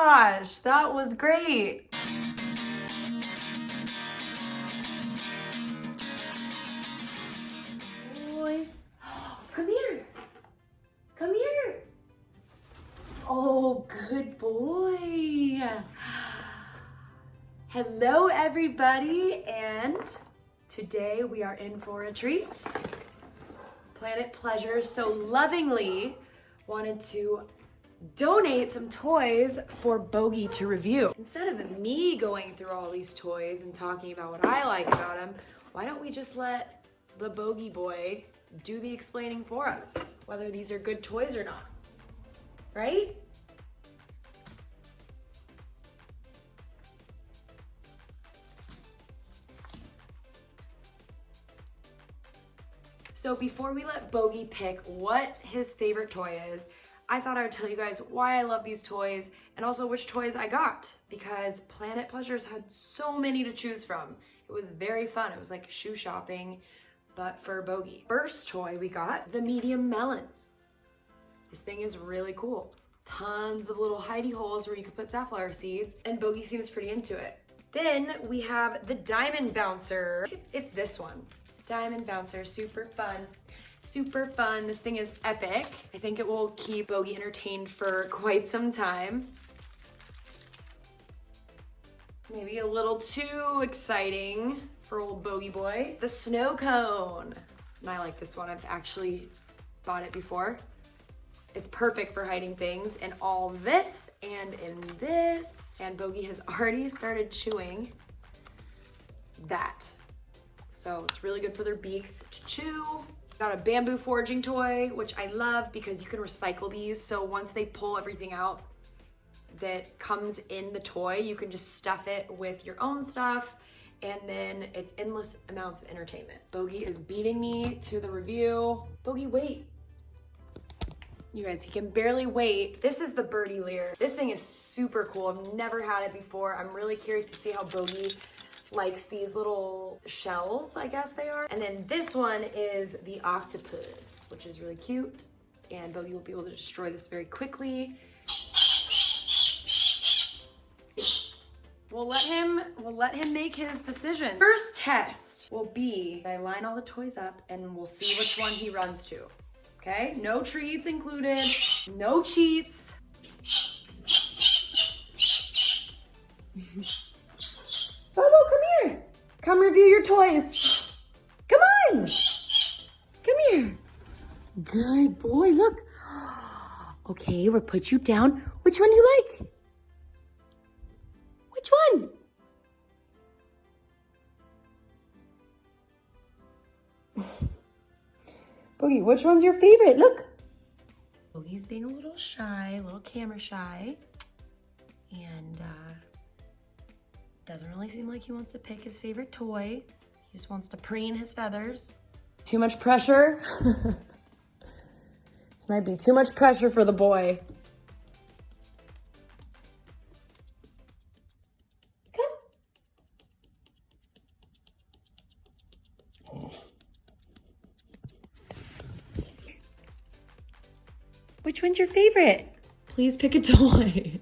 gosh, that was great. Boys, come here. Come here. Oh, good boy. Hello, everybody, and today we are in for a treat. Planet Pleasure so lovingly wanted to donate some toys for Bogie to review. Instead of me going through all these toys and talking about what I like about them, why don't we just let the Bogie boy do the explaining for us, whether these are good toys or not, right? So before we let Bogie pick what his favorite toy is, I thought I would tell you guys why I love these toys and also which toys I got, because Planet Pleasures had so many to choose from. It was very fun. It was like shoe shopping, but for Bogie. First toy we got, the medium melon. This thing is really cool. Tons of little hidey holes where you could put safflower seeds, and Bogie seems pretty into it. Then we have the diamond bouncer. It's this one. Diamond bouncer, super fun. Super fun. This thing is epic. I think it will keep Bogie entertained for quite some time. Maybe a little too exciting for old Bogie boy. The snow cone. And I like this one. I've actually bought it before. It's perfect for hiding things in all this and in this. And Bogie has already started chewing that. So it's really good for their beaks to chew. Got a bamboo foraging toy, which I love because you can recycle these. So once they pull everything out that comes in the toy, you can just stuff it with your own stuff, and then it's endless amounts of entertainment. Bogie is beating me to the review. Bogie, wait. You guys, he can barely wait. This is the birdie leer. This thing is super cool. I've never had it before. I'm really curious to see how Bogie likes these little shells, I guess they are. And then this one is the octopus, which is really cute. And Bogie will be able to destroy this very quickly. We'll let him make his decision. First test will be, I line all the toys up and we'll see which one he runs to. Okay? No treats included, no cheats. Bobo, come here. Come review your toys. Come on. Come here. Good boy, look. Okay, we'll put you down. Which one do you like? Which one? Bogie, which one's your favorite? Look. Bogie's being a little shy, a little camera shy. And doesn't really seem like he wants to pick his favorite toy. He just wants to preen his feathers. Too much pressure. This might be too much pressure for the boy. Come. Which one's your favorite? Please pick a toy.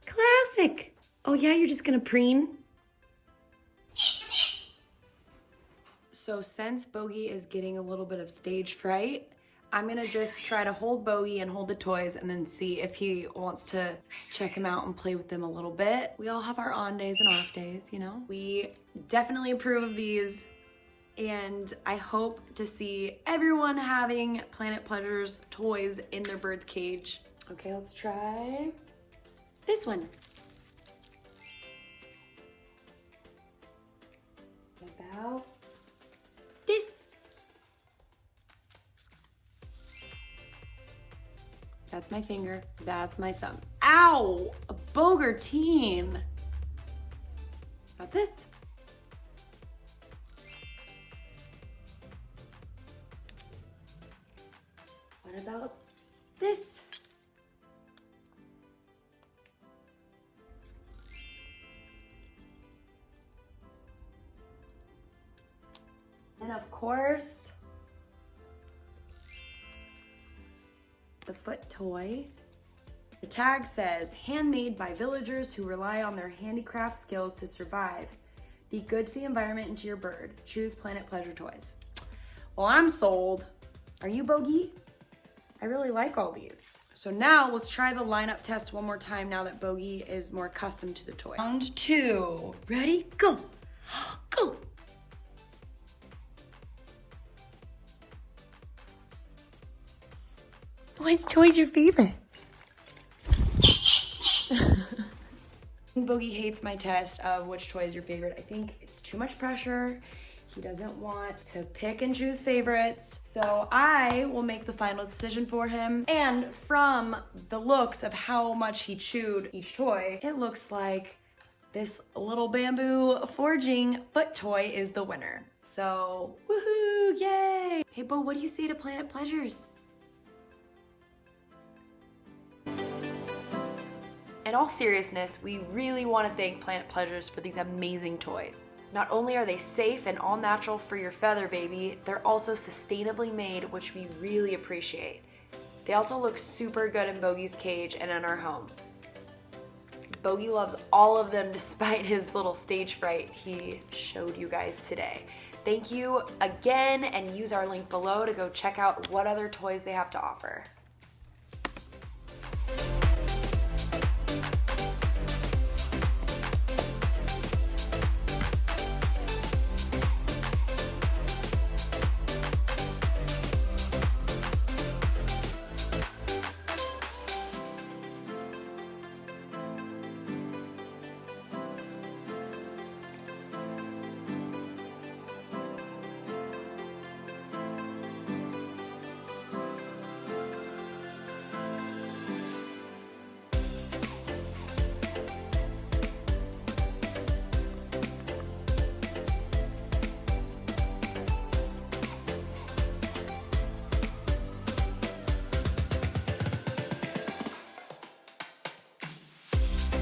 Classic. Oh yeah, you're just gonna preen? So since Bogie is getting a little bit of stage fright, I'm gonna just try to hold Bogie and hold the toys and then see if he wants to check them out and play with them a little bit. We all have our on days and off days, you know? We definitely approve of these, and I hope to see everyone having Planet Pleasures toys in their bird's cage. Okay, let's try this one. About this. That's my finger, that's my thumb. Ow, a bogertine. About this. What about this? And of course, the foot toy. The tag says, handmade by villagers who rely on their handicraft skills to survive. Be good to the environment and to your bird. Choose Planet Pleasure toys. Well, I'm sold. Are you, Bogie? I really like all these. So now let's try the lineup test one more time now that Bogie is more accustomed to the toy. Round 2. Ready? Go. Go. Which toy's your favorite? Bogie hates my test of which toy is your favorite. I think it's too much pressure. He doesn't want to pick and choose favorites. So I will make the final decision for him. And from the looks of how much he chewed each toy, it looks like this little bamboo forging foot toy is the winner. So, woohoo, yay! Hey, Bo, what do you say to Planet Pleasures? In all seriousness, we really want to thank Planet Pleasures for these amazing toys. Not only are they safe and all natural for your feather baby, they're also sustainably made, which we really appreciate. They also look super good in Bogie's cage and in our home. Bogie loves all of them despite his little stage fright he showed you guys today. Thank you again, and use our link below to go check out what other toys they have to offer.